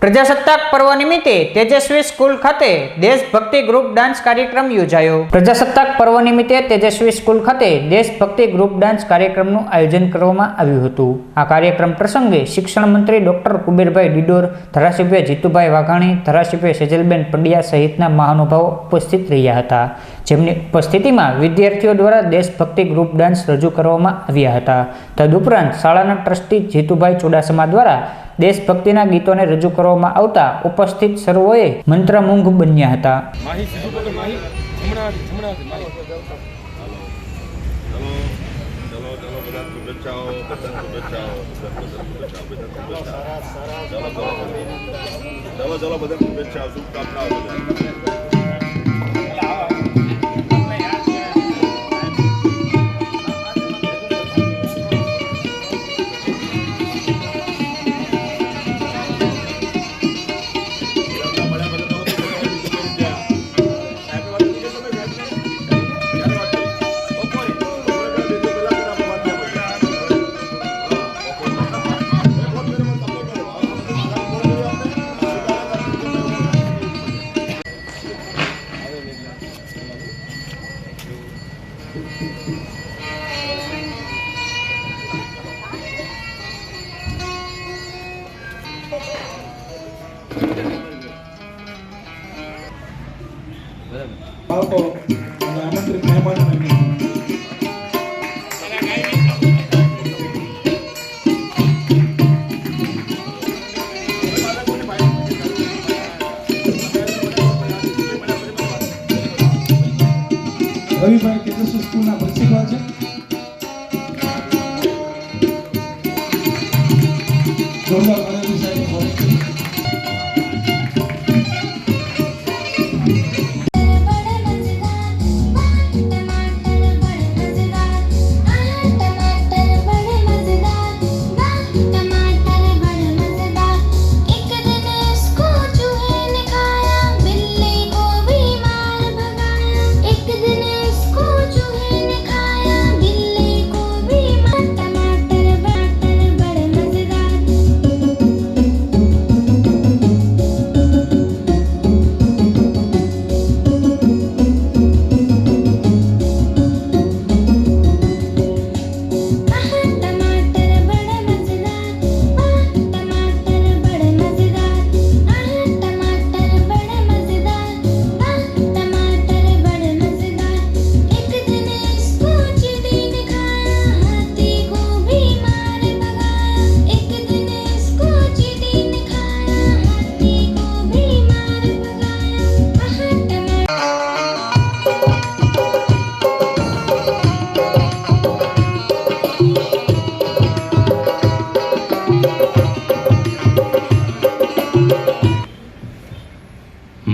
પ્રજાસત્તાક પર્વ નિમિત્તે તેજસ્વી સ્કૂલ ખાતે દેશભક્તિ ગ્રુપ ડાન્સ કાર્યક્રમ યોજાયો। પ્રજાસત્તાક પર્વ નિમિત્તે તેજસ્વી સ્કૂલ ખાતે દેશભક્તિ ગ્રુપ ડાન્સ કાર્યક્રમનું આયોજન કરવામાં આવ્યું હતું। આ કાર્યક્રમ પ્રસંગે શિક્ષણ મંત્રી ડોક્ટર કુબેરભાઈ ડિડોર, ધારાસભ્ય જીતુભાઈ વાઘાણી, ધારાસભ્ય સેજલબેન પંડ્યા સહિતના મહાનુભાવો ઉપસ્થિત રહ્યા હતા, જેમની ઉપસ્થિતિમાં વિદ્યાર્થીઓ દ્વારા દેશભક્તિ ગ્રુપ ડાન્સ રજૂ કરવામાં આવ્યા હતા। તદુપરાંત શાળાના ટ્રસ્ટી જીતુભાઈ ચુડાસમા દ્વારા દેશભક્તિના ગીતોને રજૂ કરવામાં આવતા ઉપસ્થિત સર્વોએ મંત્રમુગ્ધ બન્યા હતા। આમંત્રિત મહેમાનોને રવિભાઈ તેજસ્વી સ્કૂલના પ્રિન્સિપાલ છે। જોરદાર આનંદી સાહેબ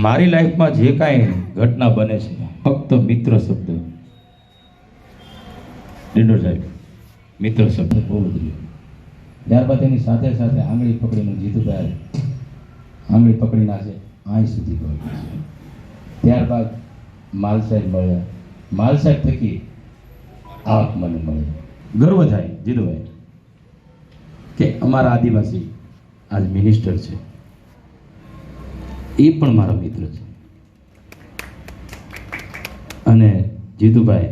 મારી લાઈફમાં જે કાંઈ ઘટના બને છે ફક્ત મિત્ર શબ્દ, ડિંડોર સાહેબ મિત્ર શબ્દ બહુ બધું। ત્યારબાદ એની સાથે સાથે આંગળી પકડીને જીતુભાઈ આંગળી પકડી નાખે અહીં સુધી પહોંચ્યું છે। ત્યારબાદ માલ સાહેબ મળ્યા, માલ સાહેબ થકી આપ મને મળે, ગર્વ થાય જીતુભાઈ કે અમારા આદિવાસી આજ મિનિસ્ટર છે, એ પણ મારા મિત્ર છે। અને જીતુભાઈ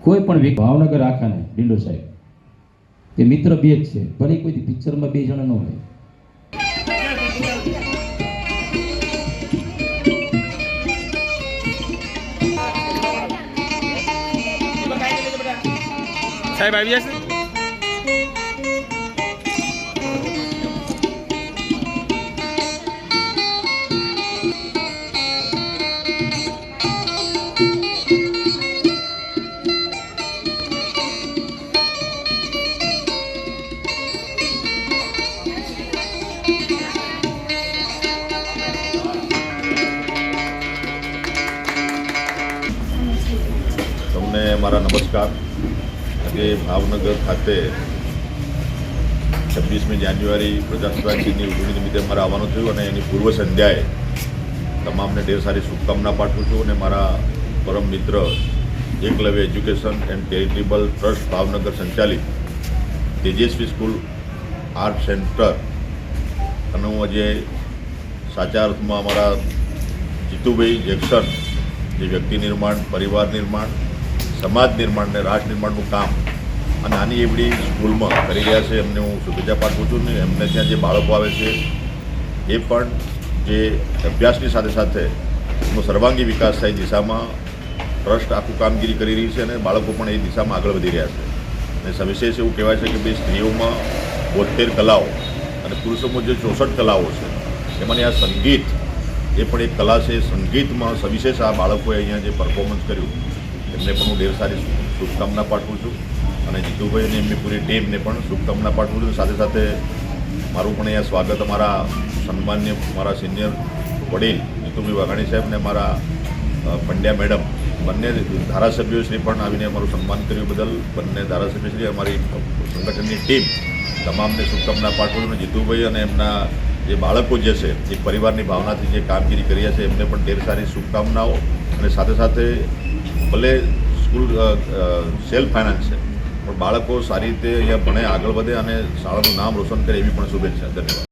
કોઈ પણ વ્યક્તિ ભાવનગર આખાને ડિંડોર સાહેબ કે મિત્ર બે જ છે, ભલે કોઈ પિક્ચરમાં બે જણા ન હોય। સાહેબ આવી જશે। તમને મારા નમસ્કાર। આજે ભાવનગર ખાતે 26મી જાન્યુઆરી પ્રજાસત્તાક દિનની ઉજવણી નિમિત્તે મારે આવવાનું થયું અને એની પૂર્વ સંધ્યાએ તમામને ઢેર સારી શુભકામના પાઠવું છું અને મારા પરમ મિત્ર Eklavya education and charitable trust Bhavnagar સંચાલિત તેજસ્વી સ્કૂલ આર્ટ સેન્ટર અને હું આજે સાચા અર્થમાં અમારા જીતુભાઈ જેક્સન જે વ્યક્તિ નિર્માણ, પરિવાર નિર્માણ, સમાજ નિર્માણ અને રાષ્ટ્ર નિર્માણનું કામ અને આની એવડી સ્કૂલમાં કરી રહ્યા છે એમને હું શુભેચ્છા પાઠવું છું ને એમને ત્યાં જે બાળકો આવે છે એ પણ જે અભ્યાસની સાથે સાથે એનો સર્વાંગી વિકાસ થાય એ દિશામાં ટ્રસ્ટ આખું કામગીરી કરી રહી છે અને બાળકો પણ એ દિશામાં આગળ વધી રહ્યા છે. અને સવિશેષ એવું કહેવાય છે કે બે સ્ત્રીઓમાં 72 કલાઓ અને પુરુષોમાં જે 64 કલાઓ છે એમાંની આ સંગીત એ પણ એક કલા છે. સંગીતમાં સવિશેષ આ બાળકોએ અહીંયા જે પરફોર્મન્સ કર્યું એમને પણ હું ઢેર સારી શુભકામના પાઠવું છું અને જીતુભાઈ અને એમની પૂરી ટીમને પણ શુભકામના પાઠવું છું. સાથે સાથે મારું પણ અહીંયા સ્વાગત અમારા સન્માન્ય મારા સિનિયર વડીલ જીતુભાઈ વાઘાણી સાહેબ અને મારા પંડ્યા મેડમ બંને ધારાસભ્યોશ્રી પણ આવીને અમારું સન્માન કર્યું બદલ બંને ધારાસભ્યશ્રી અમારી સંગઠનની ટીમ તમામને શુભકામના પાઠવું છું. અને જીતુભાઈ અને એમના જે બાળકો જે છે એક પરિવારની ભાવનાથી જે કામગીરી કરી રહ્યા છે એમને પણ ઢેર સારી શુભકામનાઓ અને સાથે સાથે ભલે સ્કૂલ સેલ્ફ ફાઇનાન્સ છે પણ બાળકો સારી રીતે અહીંયા ભણે, આગળ વધે અને શાળાનું નામ રોશન કરે એવી પણ શુભેચ્છા. ધન્યવાદ.